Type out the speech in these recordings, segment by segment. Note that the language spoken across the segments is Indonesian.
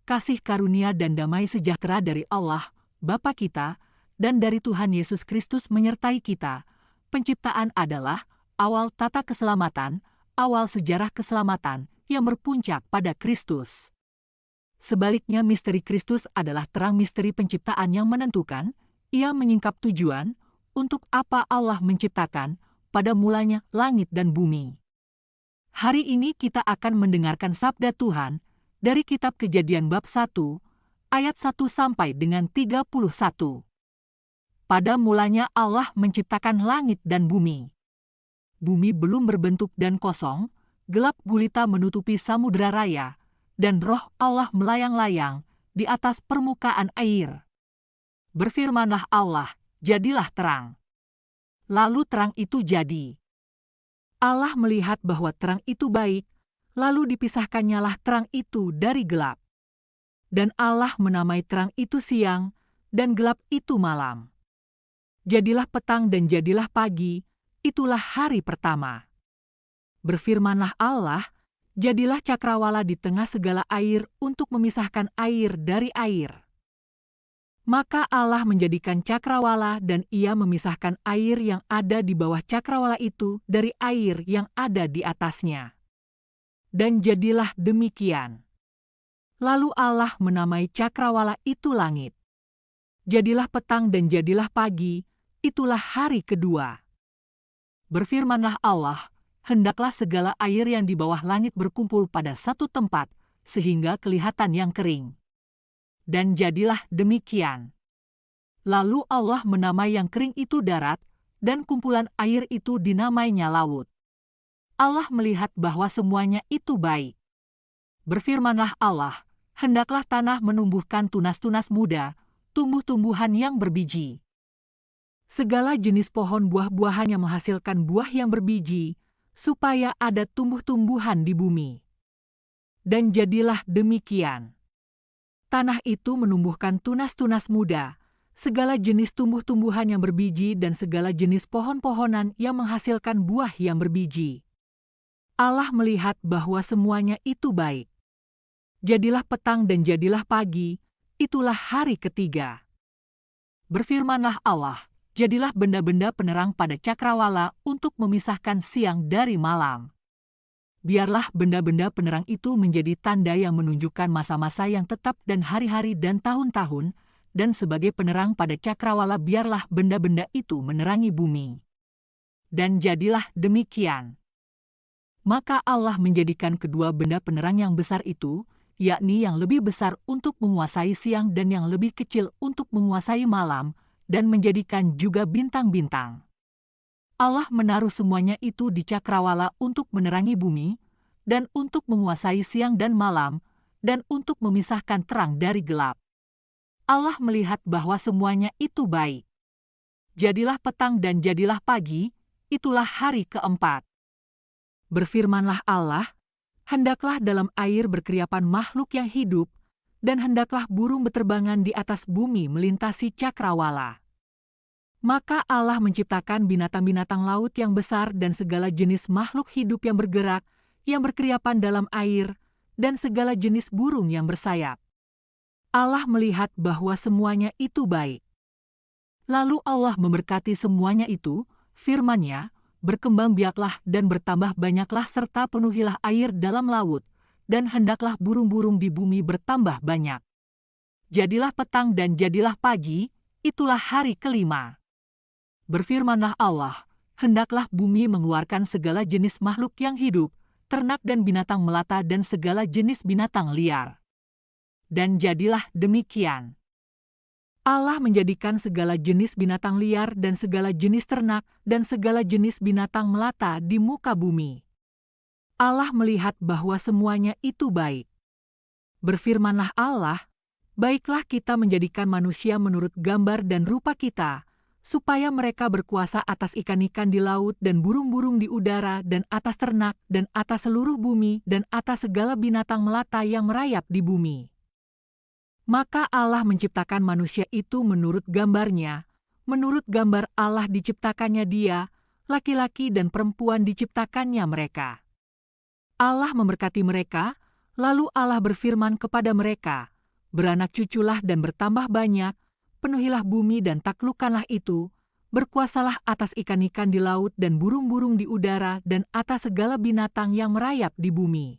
kasih karunia dan damai sejahtera dari Allah, Bapa kita, dan dari Tuhan Yesus Kristus menyertai kita. Penciptaan adalah awal tata keselamatan, awal sejarah keselamatan yang berpuncak pada Kristus. Sebaliknya, misteri Kristus adalah terang misteri penciptaan yang menentukan. Ia menyingkap tujuan untuk apa Allah menciptakan pada mulanya langit dan bumi. Hari ini kita akan mendengarkan sabda Tuhan dari kitab Kejadian bab 1, ayat 1 sampai dengan 31. Pada mulanya Allah menciptakan langit dan bumi. Bumi belum berbentuk dan kosong, gelap gulita menutupi samudera raya, dan roh Allah melayang-layang di atas permukaan air. Berfirmanlah Allah, jadilah terang. Lalu terang itu jadi. Allah melihat bahwa terang itu baik, lalu dipisahkannyalah terang itu dari gelap. Dan Allah menamai terang itu siang, dan gelap itu malam. Jadilah petang dan jadilah pagi, itulah hari pertama. Berfirmanlah Allah, jadilah cakrawala di tengah segala air untuk memisahkan air dari air. Maka Allah menjadikan cakrawala dan ia memisahkan air yang ada di bawah cakrawala itu dari air yang ada di atasnya. Dan jadilah demikian. Lalu Allah menamai cakrawala itu langit. Jadilah petang dan jadilah pagi, itulah hari kedua. Berfirmanlah Allah, hendaklah segala air yang di bawah langit berkumpul pada satu tempat, sehingga kelihatan yang kering. Dan jadilah demikian. Lalu Allah menamai yang kering itu darat, dan kumpulan air itu dinamainya laut. Allah melihat bahwa semuanya itu baik. Berfirmanlah Allah, hendaklah tanah menumbuhkan tunas-tunas muda, tumbuh-tumbuhan yang berbiji. Segala jenis pohon buah-buahan yang menghasilkan buah yang berbiji, supaya ada tumbuh-tumbuhan di bumi. Dan jadilah demikian. Tanah itu menumbuhkan tunas-tunas muda, segala jenis tumbuh-tumbuhan yang berbiji dan segala jenis pohon-pohonan yang menghasilkan buah yang berbiji. Allah melihat bahwa semuanya itu baik. Jadilah petang dan jadilah pagi, itulah hari ketiga. Berfirmanlah Allah, jadilah benda-benda penerang pada cakrawala untuk memisahkan siang dari malam. Biarlah benda-benda penerang itu menjadi tanda yang menunjukkan masa-masa yang tetap dan hari-hari dan tahun-tahun, dan sebagai penerang pada cakrawala biarlah benda-benda itu menerangi bumi. Dan jadilah demikian. Maka Allah menjadikan kedua benda penerang yang besar itu, yakni yang lebih besar untuk menguasai siang dan yang lebih kecil untuk menguasai malam, dan menjadikan juga bintang-bintang. Allah menaruh semuanya itu di cakrawala untuk menerangi bumi, dan untuk menguasai siang dan malam, dan untuk memisahkan terang dari gelap. Allah melihat bahwa semuanya itu baik. Jadilah petang dan jadilah pagi, itulah hari keempat. Berfirmanlah Allah, hendaklah dalam air berkeriapan makhluk yang hidup, dan hendaklah burung beterbangan di atas bumi melintasi cakrawala. Maka Allah menciptakan binatang-binatang laut yang besar dan segala jenis makhluk hidup yang bergerak, yang berkeriapan dalam air, dan segala jenis burung yang bersayap. Allah melihat bahwa semuanya itu baik. Lalu Allah memberkati semuanya itu, firman-Nya, berkembang biaklah dan bertambah banyaklah serta penuhilah air dalam laut, dan hendaklah burung-burung di bumi bertambah banyak. Jadilah petang dan jadilah pagi, itulah hari kelima. Berfirmanlah Allah, hendaklah bumi mengeluarkan segala jenis makhluk yang hidup, ternak dan binatang melata dan segala jenis binatang liar. Dan jadilah demikian. Allah menjadikan segala jenis binatang liar dan segala jenis ternak dan segala jenis binatang melata di muka bumi. Allah melihat bahwa semuanya itu baik. Berfirmanlah Allah, baiklah kita menjadikan manusia menurut gambar dan rupa kita, supaya mereka berkuasa atas ikan-ikan di laut dan burung-burung di udara dan atas ternak dan atas seluruh bumi dan atas segala binatang melata yang merayap di bumi. Maka Allah menciptakan manusia itu menurut gambarnya, menurut gambar Allah diciptakannya dia, laki-laki dan perempuan diciptakannya mereka. Allah memberkati mereka, lalu Allah berfirman kepada mereka, beranak cuculah dan bertambah banyak, penuhilah bumi dan taklukkanlah itu, berkuasalah atas ikan-ikan di laut dan burung-burung di udara dan atas segala binatang yang merayap di bumi.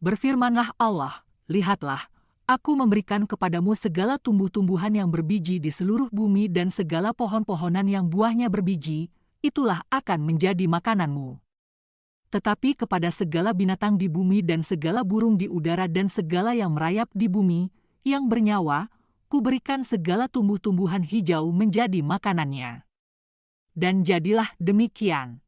Berfirmanlah Allah, lihatlah, aku memberikan kepadamu segala tumbuh-tumbuhan yang berbiji di seluruh bumi dan segala pohon-pohonan yang buahnya berbiji, itulah akan menjadi makananmu. Tetapi kepada segala binatang di bumi dan segala burung di udara dan segala yang merayap di bumi, yang bernyawa, kuberikan segala tumbuh-tumbuhan hijau menjadi makanannya. Dan jadilah demikian.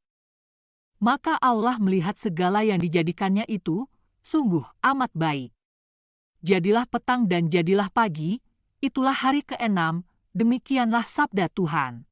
Maka Allah melihat segala yang dijadikannya itu, sungguh amat baik. Jadilah petang dan jadilah pagi, itulah hari ke-6, demikianlah sabda Tuhan.